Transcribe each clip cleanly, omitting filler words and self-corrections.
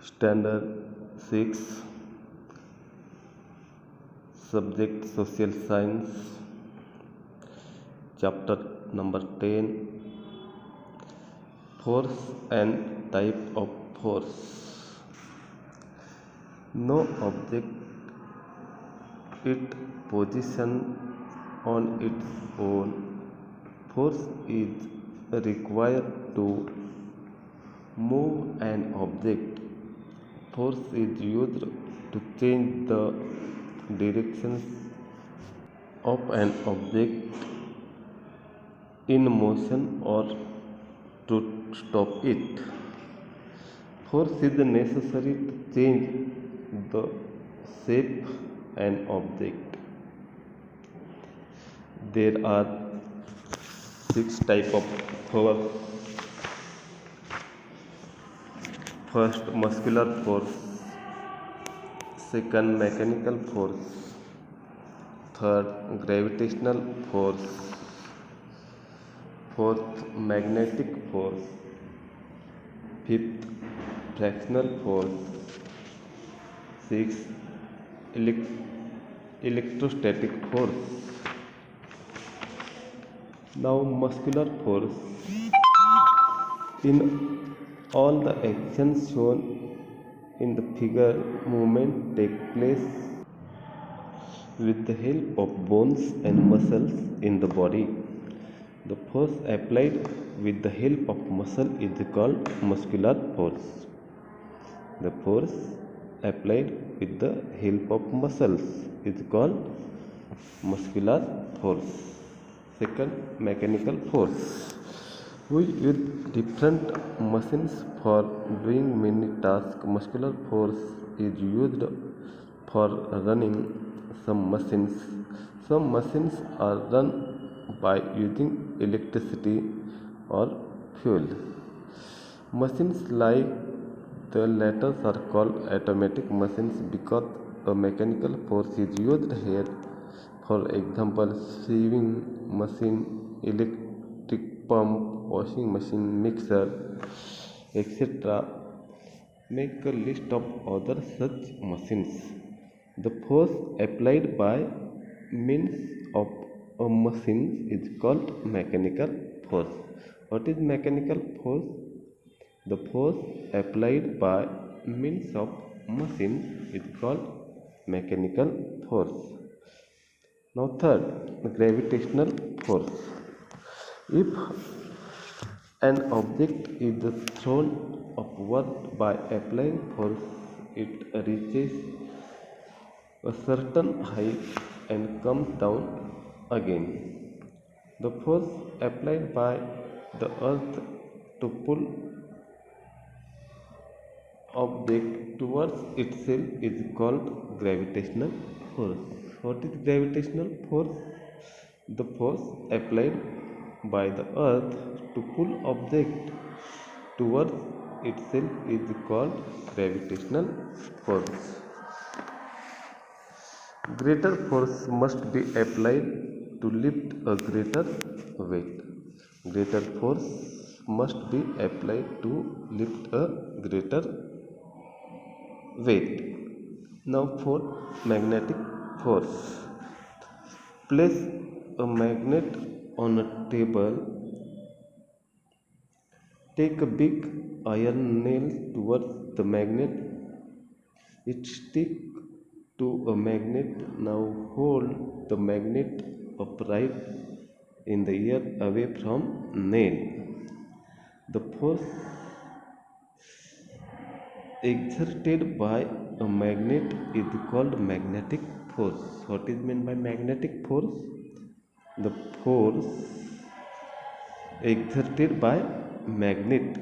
Standard 6, Subject Social Science, Chapter number 10, Force and Type of Force. No object its position on its own force is required to move an object. Force is used to change the direction of an object in motion or to stop it. Force is necessary to change the shape an object. There are 6 types of force. First, muscular force. Second, mechanical force. Third, gravitational force. Fourth, magnetic force. Fifth, frictional force. Sixth, electrostatic force. Now, muscular force. In all the actions shown in the figure, movement takes place with the help of bones and muscles in the body. The force applied with the help of muscle is called muscular force. The force applied with the help of muscles is called muscular force. Second, mechanical force. We use different machines for doing many tasks. Muscular force is used for running some machines. Some machines are run by using electricity or fuel. Machines like the latter are called automatic machines because a mechanical force is used here. For example, sewing machine, electric pump, washing machine, mixer, etc. Make a list of other such machines. The force applied by means of a machine is called mechanical force. What is mechanical force? The force applied by means of machine is called mechanical force. Now third, gravitational force. If an object is thrown upward by applying force, it reaches a certain height and comes down again. The force applied by the earth to pull object towards itself is called gravitational force. What is gravitational force? The force applied by the earth to pull object towards itself is called gravitational force. Greater force must be applied to lift a greater weight. Greater force must be applied to lift a greater weight. Now for magnetic force. Place a magnet on a table. Take a big iron nail towards the magnet. It sticks to a magnet. Now hold the magnet upright in the air away from nail. The force exerted by a magnet is called magnetic force. What is meant by magnetic force? The force exerted by magnet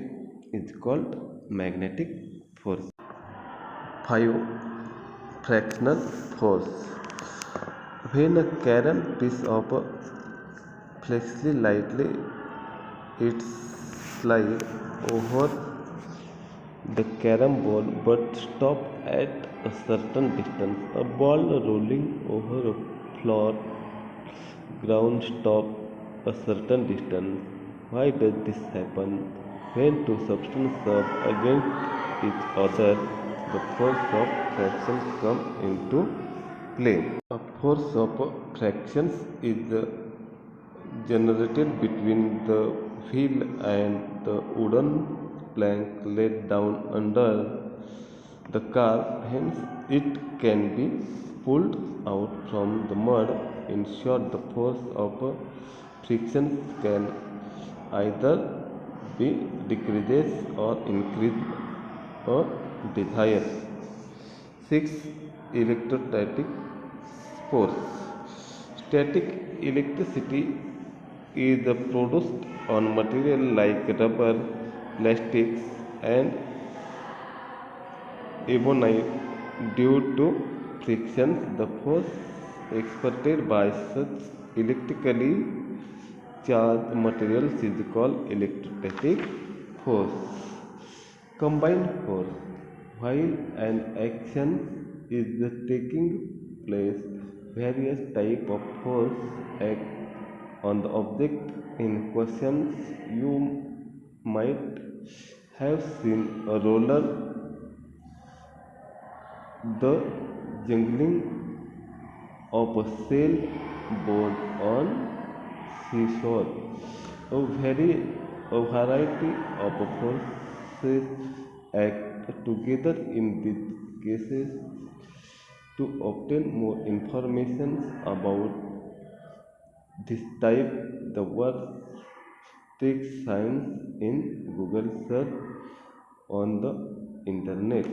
is called magnetic force. 5. Frictional force. When a carom piece of flexly lightly it slides over the carom ball but stop at a certain distance. A ball rolling over a flat ground stop a certain distance. Why does this happen? When two substances serve against each other, the force of fractions come into play. A force of fractions is generated between the wheel and the wooden plank laid down under the car. Hence, it can be pulled out from the mud. In short, the force of friction can either be decreased or increased or desired. 6. Electrostatic force. Static electricity is produced on material like rubber, plastics, and ebonite due to friction. The force exerted by such electrically charged materials is called electrostatic force. Combined force. While an action is taking place, various types of force act on the object in question. You might have seen a roller, the jangling of a sailboat on seashore. A variety of forces act together in these cases. To obtain more information about this type, the word takes science in Google search on the internet.